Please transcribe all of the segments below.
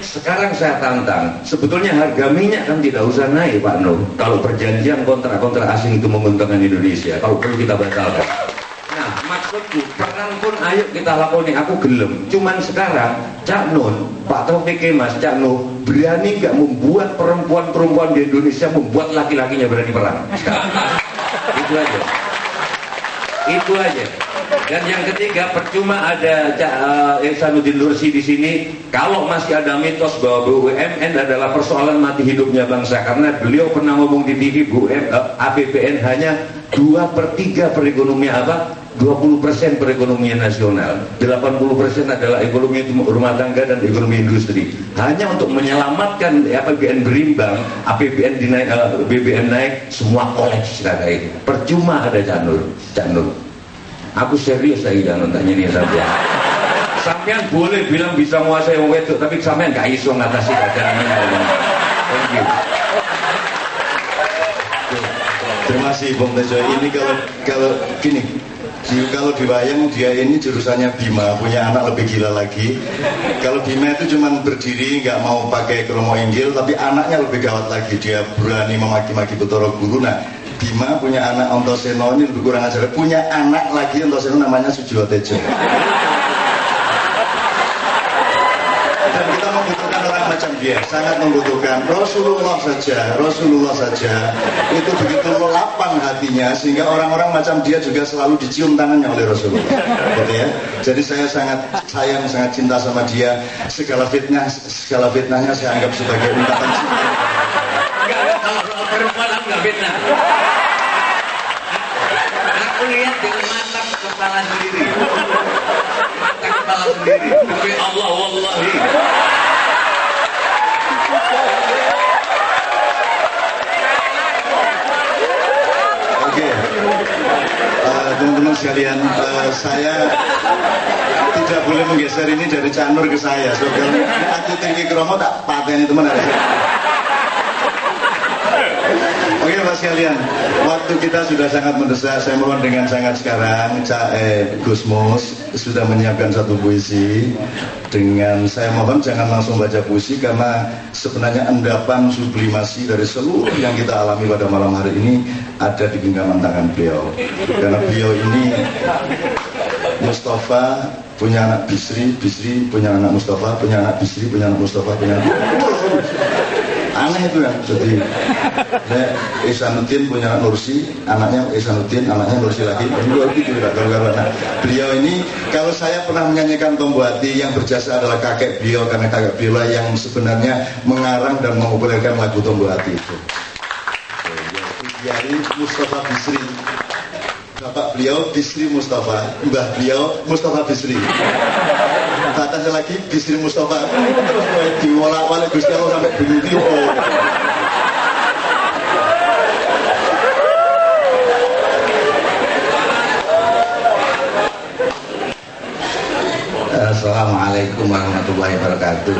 Sekarang saya tantang, sebetulnya harga minyak kan tidak usah naik Pak Nur. Kalau perjanjian kontrak-kontrak asing itu menguntungkan Indonesia, kalau perlu kita batalkan. Nah, maksudku, perang pun ayo kita lakoni, aku gelem. Cuman sekarang, Cak Nun, Pak Taufik Kemas, Cak Nun, berani nggak membuat perempuan-perempuan di Indonesia membuat laki-lakinya berani perang? Itu aja. Itu aja. Dan yang ketiga, percuma ada Ihsanuddin Nursi di sini kalau masih ada mitos bahwa BUMN adalah persoalan mati hidupnya bangsa, karena beliau pernah ngomong di TV APBN hanya 2/3 perekonomian 20% perekonomian nasional, 80% adalah ekonomi rumah tangga dan ekonomi industri. Hanya untuk menyelamatkan APBN berimbang, APBN dinaik, BBM naik, semua koleksi kata itu. Percuma ada Cak Nur. Aku serius lagi jangan tanya ini sampean. Sampean boleh bilang bisa menguasai wong wedok, tapi sampean gak iso ngatasi keadaan ini. Thank you. Terima kasih Bung Tejo. Ini kalau gini, kalau dibayang dia ini jurusannya Bima, punya anak lebih gila lagi. Kalau Bima itu cuma berdiri nggak mau pakai kromo injil, tapi anaknya lebih gawat lagi, dia berani memaki-maki Betara Guru. Nah, Bima punya anak Ontoseno, ini lebih kurang ajar, punya anak lagi Ontoseno namanya Sujiwo Tejo. Dan kita membutuhkan orang macam dia, sangat membutuhkan. Rasulullah saja itu begitu lapang hatinya, sehingga orang-orang macam dia juga selalu dicium tangannya oleh Rasulullah, gitu ya. Jadi saya sangat sayang, sangat cinta sama dia. Segala fitnahnya saya anggap sebagai ungkapan cinta. Kalau perempuan aku nggak fitnah. Aku lihat dengan mata kepala sendiri. Demi Allah, wallahi. Oke, teman-teman sekalian, saya tidak boleh menggeser ini dari Cak Nur ke saya. So, kalau aku tinggi kromo tak pateni teman ada. Oke Mas sekalian, waktu kita sudah sangat mendesak. Saya mohon dengan sangat sekarang Cak Gusmus sudah menyiapkan satu puisi. Dengan saya mohon jangan langsung baca puisi, karena sebenarnya endapan sublimasi dari seluruh yang kita alami pada malam hari ini ada di genggaman tangan beliau. Karena beliau ini Mustafa punya anak Bisri, Bisri punya anak Mustafa, punya anak Bisri, punya anak Mustafa, punya anak aneh itu ya. Jadi Ihsanuddin punya anak Nursi, anaknya Ihsanuddin, anaknya Nursi lagi. Nah, beliau ini, kalau saya pernah menyanyikan Tombo Hati, yang berjasa adalah kakek beliau, karena kakek beliau yang sebenarnya mengarang dan mengumpulkan lagu Tombo Hati itu. Yari Mustafa Bisri, bapak beliau Bisri Mustafa, mbah beliau Mustafa Bisri. Batasnya lagi Bisri Mustafa, terus diwolak-walik Gusti Allah sampai bunyi. Assalamualaikum warahmatullahi wabarakatuh.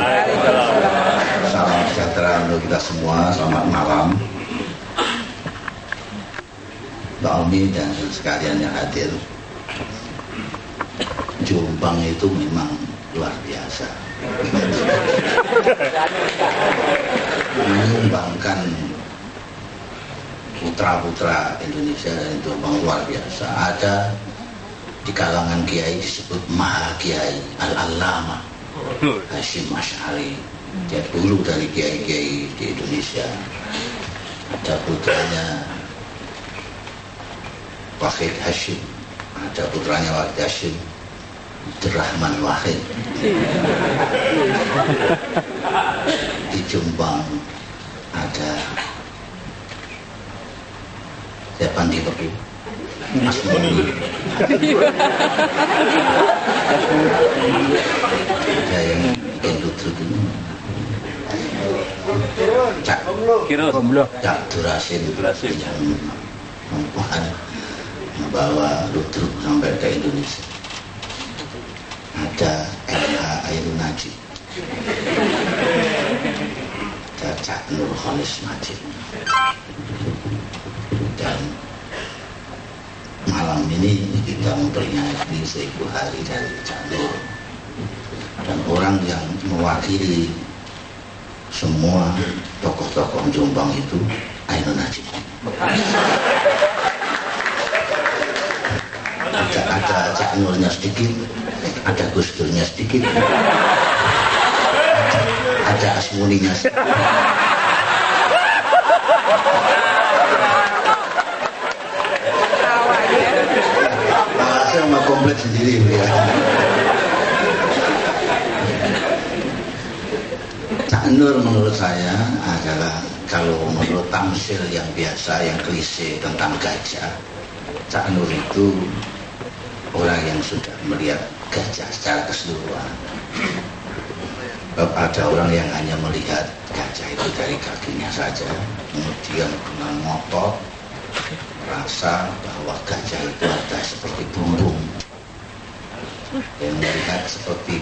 Salam sejahtera untuk kita semua. Selamat malam Mbak Omi dan sekalian yang hadir. Jombang itu memang luar biasa, menyumbangkan putra-putra Indonesia, dan Jombang luar biasa. Ada di kalangan kiai disebut Maha Kiai Al-Allamah Hasyim Asy'ari, dia dulu dari kiai-kiai di Indonesia. Ada putranya Wahid Hasyim, ada putranya Wahid Hasyim, Abdurrahman Wahid. Di Jombang ada siapa di Perdu, Mas Muni. Ada yang Endudruk ini, Cak Durasin yang membawa ludruk sampai ke Indonesia. Ada LH Ainun Najib, ada Cak Nur Khalis Majid. Dan malam ini kita memperingati 1000 hari dari Cak Nur. dan orang yang mewakili semua tokoh-tokoh Jombang itu Ainun Najib. Ada Cak Nurnya sedikit, ada Gus Durnya sedikit, ada Asmuninya sedikit. Saya mau komplit sendiri ya. Cak Nur menurut saya adalah, kalau menurut tamsil yang biasa, yang klise tentang gajah, Cak Nur itu orang yang sudah melihat gajah secara keseluruhan. Ada orang yang hanya melihat gajah itu dari kakinya saja, kemudian dengan ngotot rasa bahwa gajah itu ada seperti bumbung, yang melihat seperti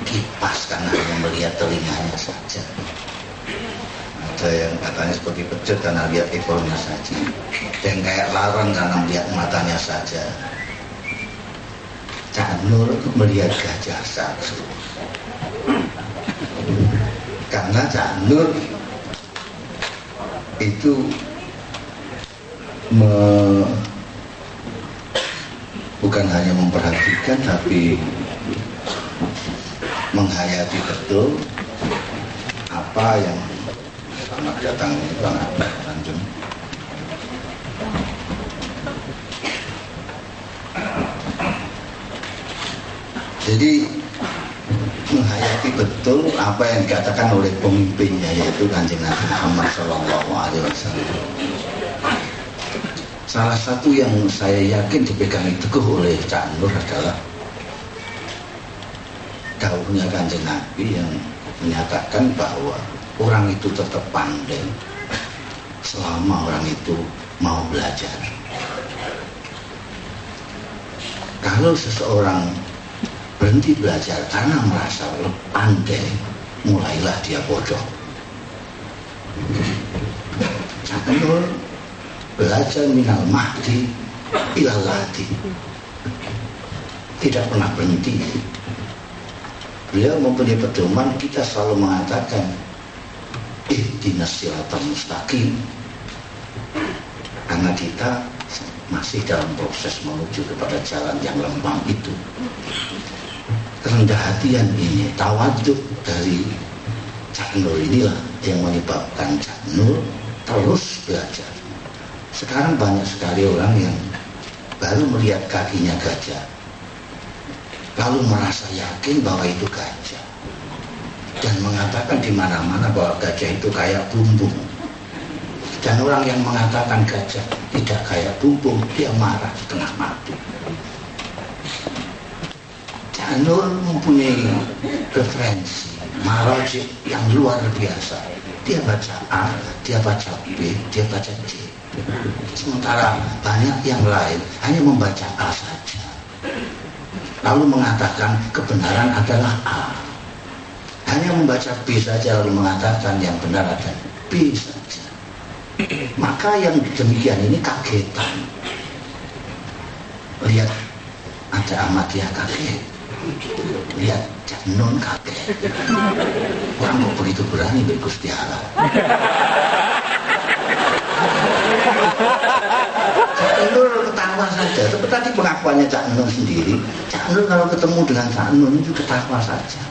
kipas karena hanya melihat telinganya saja. Ada yang katanya seperti pecut karena lihat ekornya saja, dan kayak larang karena melihat matanya saja. Cak Nur melihat gajah secara keseluruhan. Karena Cak Nur itu bukan hanya memperhatikan, tapi menghayati betul apa yang selamat datang Bang Abah Tanjung. Jadi menghayati betul apa yang dikatakan oleh pemimpinnya, yaitu Kanjeng Nabi Muhammad SAW. Salah satu yang saya yakin dipegangi teguh oleh Cak Nur adalah dawuhnya Kanjeng Nabi yang menyatakan bahwa orang itu tetap pandai selama orang itu mau belajar. Kalau seseorang berhenti belajar karena merasa pandai, mulailah dia bodoh. Cak Nur belajar minal mahdi ilal lahdi, tidak pernah berhenti. Beliau mempunyai pedoman, kita selalu mengatakan ihdinas siratal mustaqim, karena kita masih dalam proses menuju kepada jalan yang lembang itu. Kerendah hatian ini, tawaduk dari Cak Nur inilah yang menyebabkan Cak Nur terus belajar. Sekarang banyak sekali orang yang baru melihat kakinya gajah, lalu merasa yakin bahwa itu gajah, dan mengatakan di mana-mana bahwa gajah itu kayak bumbung. Dan orang yang mengatakan gajah tidak kayak bumbung, dia marah setengah mati. Cak Nur mempunyai referensi marojik yang luar biasa. Dia baca A, dia baca B, dia baca C. Sementara banyak yang lain hanya membaca A saja, lalu mengatakan kebenaran adalah A. Hanya membaca B saja lalu mengatakan yang benar adalah B saja. Maka yang demikian ini kagetan. Lihat ada Ahmadiyah kaget, lihat Cak Nun kaget. Orang kok begitu berani Gusti Allah. Cak Nur ketawa saja. Seperti tadi pengakuannya Cak Nur sendiri. Cak Nur kalau ketemu dengan Cak Nur itu ketawa saja.